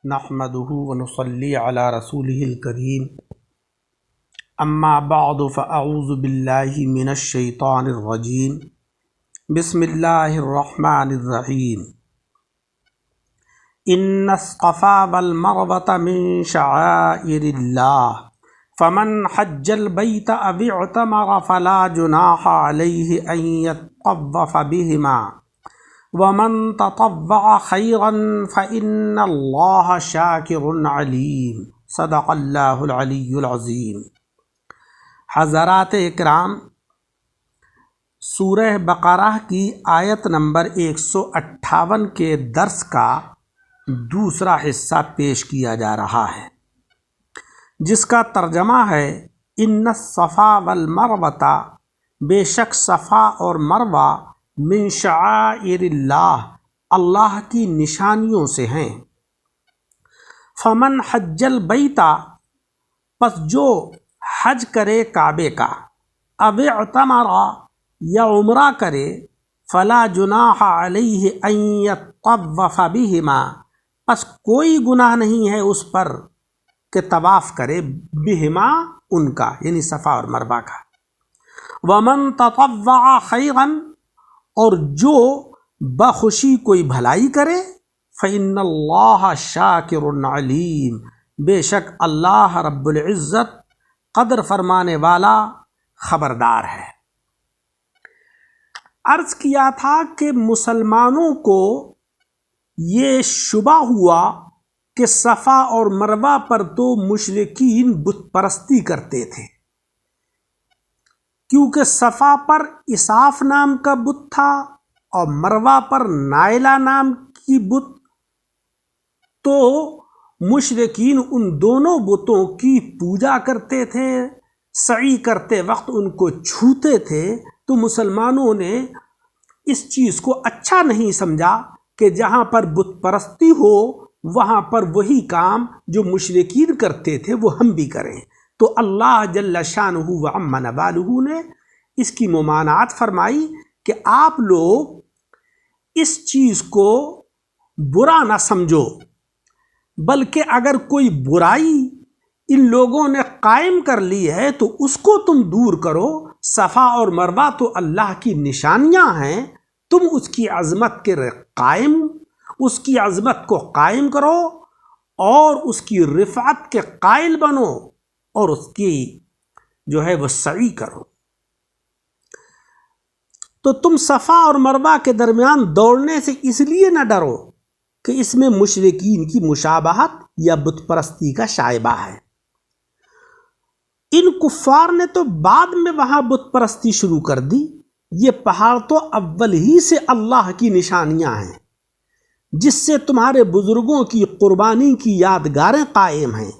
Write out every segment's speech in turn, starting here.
نحمده ونصلي على رسوله الكريم اما بعد فاعوذ بالله من الشيطان الرجيم بسم الله الرحمن الرحيم ان الصفا والمروة من شعائر الله فمن حج البيت او اعتمر فلا جناح عليه ان يطوف بهما ومن تطوع خيرا فإن الله شاكر عليم صدق اللہ العلی العظیم۔ حضرات اکرام، سورہ بقرہ کی آیت نمبر 158 کے درس کا دوسرا حصہ پیش کیا جا رہا ہے، جس کا ترجمہ ہے ان الصفا والمروہ، بے شک صفا اور مروہ من شعائر اللہ، اللہ کی نشانیوں سے ہیں۔ فمن حج البیت، پس جو حج کرے کعبے کا، او اعتمر یا عمرہ کرے، فلا جناح علیہ ان یطوف بہما، پس کوئی گناہ نہیں ہے اس پر کہ طواف کرے، بہما ان کا، یعنی صفا اور مروہ کا۔ ومن تطوع خیرا، اور جو بخوشی کوئی بھلائی کرے، فإن اللہ شاکر علیم، بے شک اللہ رب العزت قدر فرمانے والا، خبردار ہے۔ عرض کیا تھا کہ مسلمانوں کو یہ شبہ ہوا کہ صفا اور مروہ پر تو مشرکین بت پرستی کرتے تھے، کیونکہ صفا پر اساف نام کا بت تھا اور مروہ پر نائلہ نام کی بت، تو مشرکین ان دونوں بتوں کی پوجا کرتے تھے، سعی کرتے وقت ان کو چھوتے تھے۔ تو مسلمانوں نے اس چیز کو اچھا نہیں سمجھا کہ جہاں پر بت پرستی ہو وہاں پر وہی کام جو مشرکین کرتے تھے وہ ہم بھی کریں۔ تو اللہ جل شانہ و عم نوالہ نے اس کی ممانعت فرمائی کہ آپ لوگ اس چیز کو برا نہ سمجھو، بلکہ اگر کوئی برائی ان لوگوں نے قائم کر لی ہے تو اس کو تم دور کرو۔ صفا اور مروہ تو اللہ کی نشانیاں ہیں، تم اس کی عظمت کے قائم، اس کی عظمت کو قائم کرو اور اس کی رفعت کے قائل بنو اور اس کی جو ہے وہ سعی کرو۔ تو تم صفا اور مروہ کے درمیان دوڑنے سے اس لیے نہ ڈرو کہ اس میں مشرکین کی مشابہت یا بت پرستی کا شائبہ ہے۔ ان کفار نے تو بعد میں وہاں بت پرستی شروع کر دی، یہ پہاڑ تو اول ہی سے اللہ کی نشانیاں ہیں، جس سے تمہارے بزرگوں کی قربانی کی یادگاریں قائم ہیں،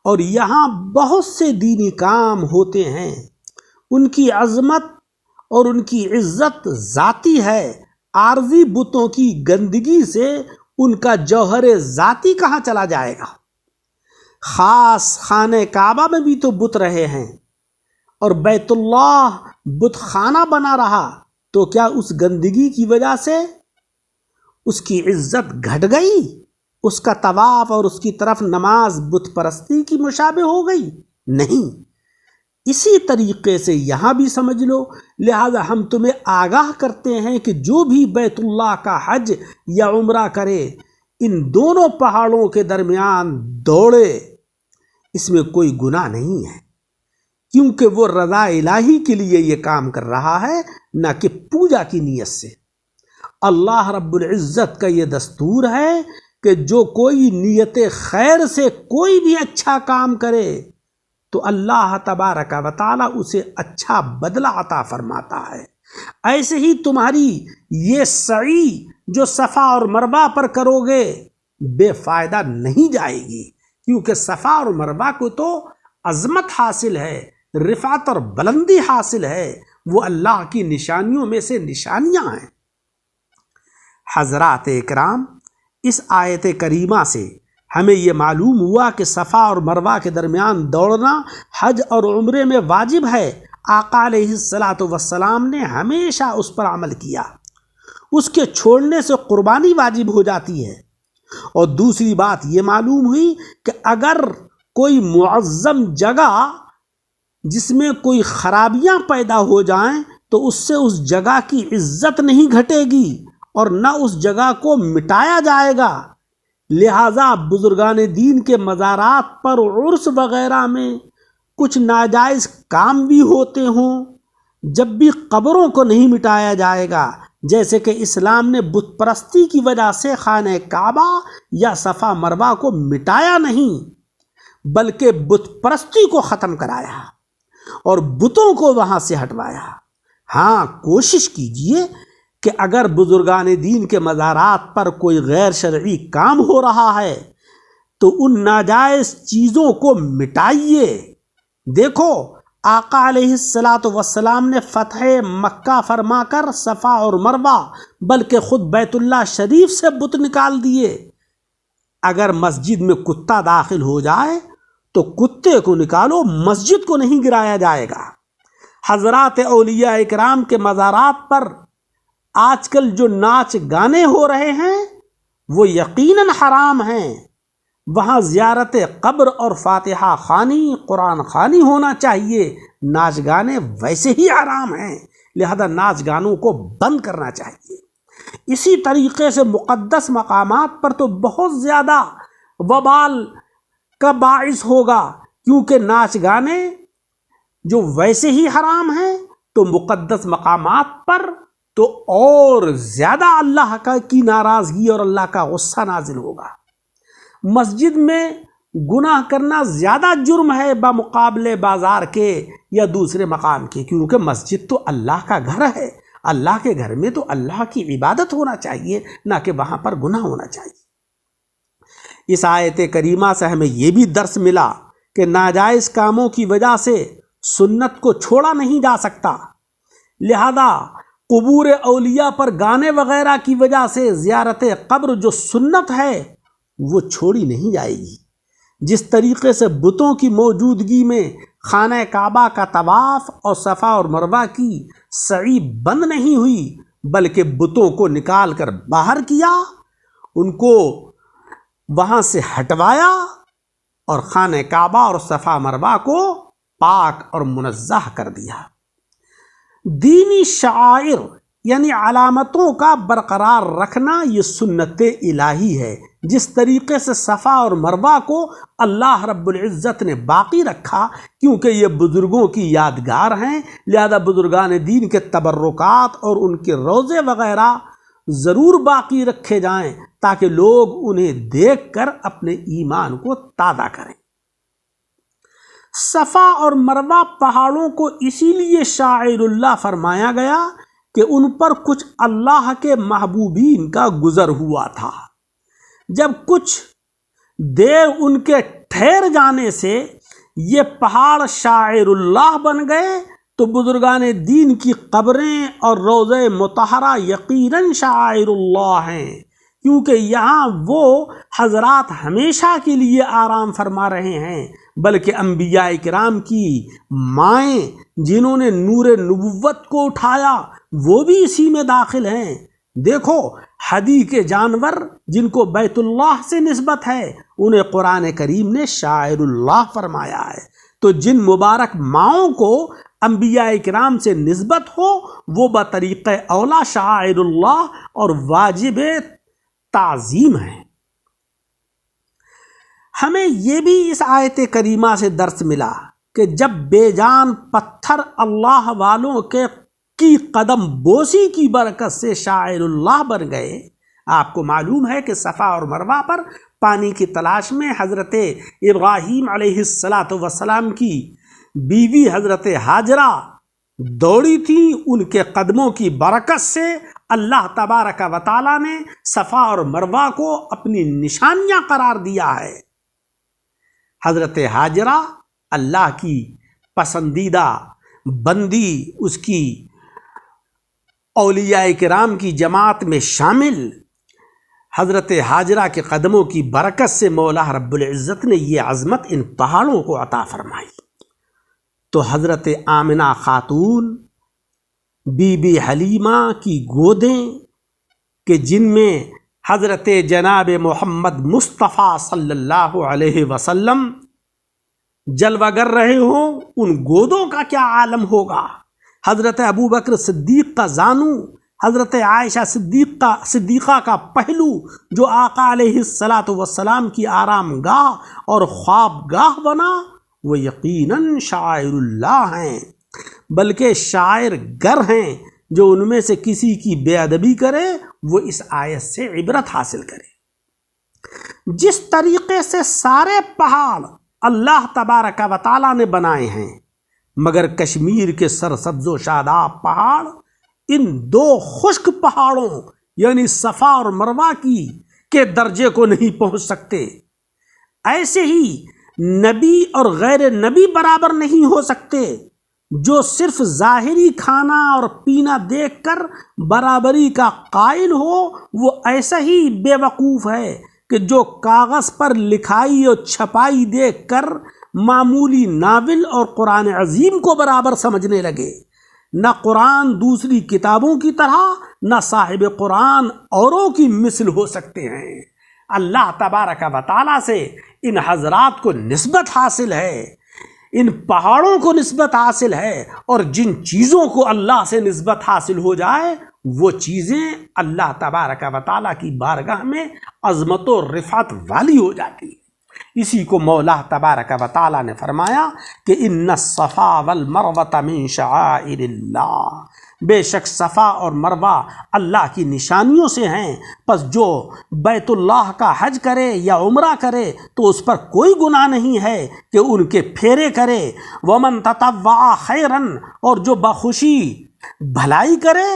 اور یہاں بہت سے دینی کام ہوتے ہیں۔ ان کی عظمت اور ان کی عزت ذاتی ہے، عارضی بتوں کی گندگی سے ان کا جوہر ذاتی کہاں چلا جائے گا؟ خاص خانہ کعبہ میں بھی تو بت رہے ہیں، اور بیت اللہ بت خانہ بنا رہا، تو کیا اس گندگی کی وجہ سے اس کی عزت گھٹ گئی؟ اس کا طواف اور اس کی طرف نماز بت پرستی کی مشابہ ہو گئی؟ نہیں۔ اسی طریقے سے یہاں بھی سمجھ لو، لہذا ہم تمہیں آگاہ کرتے ہیں کہ جو بھی بیت اللہ کا حج یا عمرہ کرے، ان دونوں پہاڑوں کے درمیان دوڑے، اس میں کوئی گناہ نہیں ہے، کیونکہ وہ رضا الہی کے لیے یہ کام کر رہا ہے، نہ کہ پوجا کی نیت سے۔ اللہ رب العزت کا یہ دستور ہے کہ جو کوئی نیت خیر سے کوئی بھی اچھا کام کرے تو اللہ تبارک و تعالی اسے اچھا بدلہ عطا فرماتا ہے۔ ایسے ہی تمہاری یہ سعی جو صفا اور مروہ پر کرو گے بے فائدہ نہیں جائے گی، کیونکہ صفا اور مروہ کو تو عظمت حاصل ہے، رفعت اور بلندی حاصل ہے، وہ اللہ کی نشانیوں میں سے نشانیاں ہیں۔ حضرات اکرام، اس آیت کریمہ سے ہمیں یہ معلوم ہوا کہ صفا اور مروہ کے درمیان دوڑنا حج اور عمرے میں واجب ہے۔ آقا علیہ الصلاۃ والسلام نے ہمیشہ اس پر عمل کیا، اس کے چھوڑنے سے قربانی واجب ہو جاتی ہے، اور دوسری بات یہ معلوم ہوئی کہ اگر کوئی معظم جگہ جس میں کوئی خرابیاں پیدا ہو جائیں تو اس سے اس جگہ کی عزت نہیں گھٹے گی اور نہ اس جگہ کو مٹایا جائے گا۔ لہٰذا بزرگان دین کے مزارات پر عرس وغیرہ میں کچھ ناجائز کام بھی ہوتے ہوں، جب بھی قبروں کو نہیں مٹایا جائے گا، جیسے کہ اسلام نے بت پرستی کی وجہ سے خانہ کعبہ یا صفا مروہ کو مٹایا نہیں بلکہ بت پرستی کو ختم کرایا اور بتوں کو وہاں سے ہٹوایا۔ ہاں، کوشش کیجئے کہ اگر بزرگان دین کے مزارات پر کوئی غیر شرعی کام ہو رہا ہے تو ان ناجائز چیزوں کو مٹائیے۔ دیکھو، آقا علیہ السلام نے فتح مکہ فرما کر صفا اور مروہ بلکہ خود بیت اللہ شریف سے بت نکال دیے۔ اگر مسجد میں کتا داخل ہو جائے تو کتے کو نکالو، مسجد کو نہیں گرایا جائے گا۔ حضرات اولیاء اکرام کے مزارات پر آج کل جو ناچ گانے ہو رہے ہیں وہ یقیناً حرام ہیں۔ وہاں زیارت قبر اور فاتحہ خوانی، قرآن خوانی ہونا چاہیے، ناچ گانے ویسے ہی حرام ہیں، لہذا ناچ گانوں کو بند کرنا چاہیے۔ اسی طریقے سے مقدس مقامات پر تو بہت زیادہ وبال کا باعث ہوگا، کیونکہ ناچ گانے جو ویسے ہی حرام ہیں تو مقدس مقامات پر تو اور زیادہ اللہ کی ناراضگی اور اللہ کا غصہ نازل ہوگا۔ مسجد میں گناہ کرنا زیادہ جرم ہے بمقابلے بازار کے یا دوسرے مقام کے، کیونکہ مسجد تو اللہ کا گھر ہے۔ اللہ کے گھر میں تو اللہ کی عبادت ہونا چاہیے، نہ کہ وہاں پر گناہ ہونا چاہیے۔ اس آیت کریمہ سے ہمیں یہ بھی درس ملا کہ ناجائز کاموں کی وجہ سے سنت کو چھوڑا نہیں جا سکتا، لہذا قبور اولیاء پر گانے وغیرہ کی وجہ سے زیارت قبر جو سنت ہے وہ چھوڑی نہیں جائے گی۔ جس طریقے سے بتوں کی موجودگی میں خانہ کعبہ کا طواف اور صفا اور مروہ کی سعی بند نہیں ہوئی بلکہ بتوں کو نکال کر باہر کیا، ان کو وہاں سے ہٹوایا اور خانہ کعبہ اور صفا مروہ کو پاک اور منزہ کر دیا۔ دینی شعائر یعنی علامتوں کا برقرار رکھنا یہ سنت الہی ہے۔ جس طریقے سے صفا اور مروہ کو اللہ رب العزت نے باقی رکھا کیونکہ یہ بزرگوں کی یادگار ہیں، لہذا بزرگان دین کے تبرکات اور ان کے روضے وغیرہ ضرور باقی رکھے جائیں تاکہ لوگ انہیں دیکھ کر اپنے ایمان کو تازہ کریں۔ صفا اور مروہ پہاڑوں کو اسی لیے شاعر اللہ فرمایا گیا کہ ان پر کچھ اللہ کے محبوبین کا گزر ہوا تھا۔ جب کچھ دیر ان کے ٹھہر جانے سے یہ پہاڑ شاعر اللہ بن گئے تو بزرگان دین کی قبریں اور روضہ مطہرہ یقیناً شاعر اللہ ہیں، کیونکہ یہاں وہ حضرات ہمیشہ کے لیے آرام فرما رہے ہیں، بلکہ انبیاء کرام کی مائیں جنہوں نے نور نبوت کو اٹھایا وہ بھی اسی میں داخل ہیں۔ دیکھو، ہدی کے جانور جن کو بیت اللہ سے نسبت ہے انہیں قرآن کریم نے شاعر اللہ فرمایا ہے، تو جن مبارک ماؤں کو انبیاء کرام سے نسبت ہو وہ بطریق اولا شاعر اللہ اور واجب تعظیم ہیں۔ ہمیں یہ بھی اس آیت کریمہ سے درس ملا کہ جب بے جان پتھر اللہ والوں کی قدم بوسی کی برکت سے شاعر اللہ بن گئے۔ آپ کو معلوم ہے کہ صفا اور مروہ پر پانی کی تلاش میں حضرت ابراہیم علیہ السلام کی بیوی حضرت ہاجرہ دوڑی تھیں، ان کے قدموں کی برکت سے اللہ تبارک و تعالیٰ نے صفا اور مروہ کو اپنی نشانیاں قرار دیا ہے۔ حضرت ہاجرہ اللہ کی پسندیدہ بندی، اس کی اولیاء کرام کی جماعت میں شامل، حضرت ہاجرہ کے قدموں کی برکت سے مولا رب العزت نے یہ عظمت ان پہاڑوں کو عطا فرمائی۔ تو حضرت آمنہ خاتون، بی بی حلیمہ کی گودیں کہ جن میں حضرت جناب محمد مصطفیٰ صلی اللہ علیہ وسلم جلوہ گر رہے ہوں، ان گودوں کا کیا عالم ہوگا؟ حضرت ابو بکر صدیق کا زانو، حضرت عائشہ صدیقہ کا پہلو جو آقا علیہ السلام کی آرام گاہ اور خواب گاہ بنا، وہ یقیناً شاعر اللہ ہیں، بلکہ شاعر گر ہیں۔ جو ان میں سے کسی کی بے ادبی کرے وہ اس آیت سے عبرت حاصل کرے۔ جس طریقے سے سارے پہاڑ اللہ تبارک و تعالیٰ نے بنائے ہیں، مگر کشمیر کے سرسبز و شاداب پہاڑ ان دو خشک پہاڑوں یعنی صفا اور مروہ کے درجے کو نہیں پہنچ سکتے، ایسے ہی نبی اور غیر نبی برابر نہیں ہو سکتے۔ جو صرف ظاہری کھانا اور پینا دیکھ کر برابری کا قائل ہو، وہ ایسا ہی بے وقوف ہے کہ جو کاغذ پر لکھائی اور چھپائی دیکھ کر معمولی ناول اور قرآن عظیم کو برابر سمجھنے لگے۔ نہ قرآن دوسری کتابوں کی طرح، نہ صاحب قرآن اوروں کی مثل ہو سکتے ہیں۔ اللہ تبارک و تعالیٰ سے ان حضرات کو نسبت حاصل ہے، ان پہاڑوں کو نسبت حاصل ہے، اور جن چیزوں کو اللہ سے نسبت حاصل ہو جائے وہ چیزیں اللہ تبارک و تعالیٰ کی بارگاہ میں عظمت و رفعت والی ہو جاتی ہیں۔ اسی کو مولا تبارک و تعالیٰ نے فرمایا کہ ان الصفا والمروہ من شعائر اللہ، بے شک صفا اور مروہ اللہ کی نشانیوں سے ہیں، پس جو بیت اللہ کا حج کرے یا عمرہ کرے تو اس پر کوئی گناہ نہیں ہے کہ ان کے پھیرے کرے۔ ومن تطوع خیرا، اور جو بخوشی بھلائی کرے،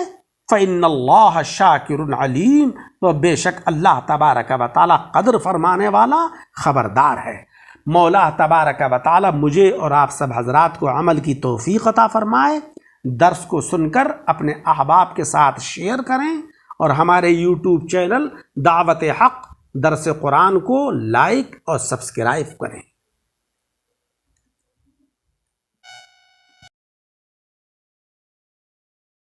فإن اللہ شاکر علیم، تو بے شک اللہ تبارک و تعالیٰ قدر فرمانے والا خبردار ہے۔ مولا تبارک و تعالیٰ مجھے اور آپ سب حضرات کو عمل کی توفیق عطا فرمائے۔ درس کو سن کر اپنے احباب کے ساتھ شیئر کریں، اور ہمارے یوٹیوب چینل دعوت حق درس قرآن کو لائک اور سبسکرائب کریں۔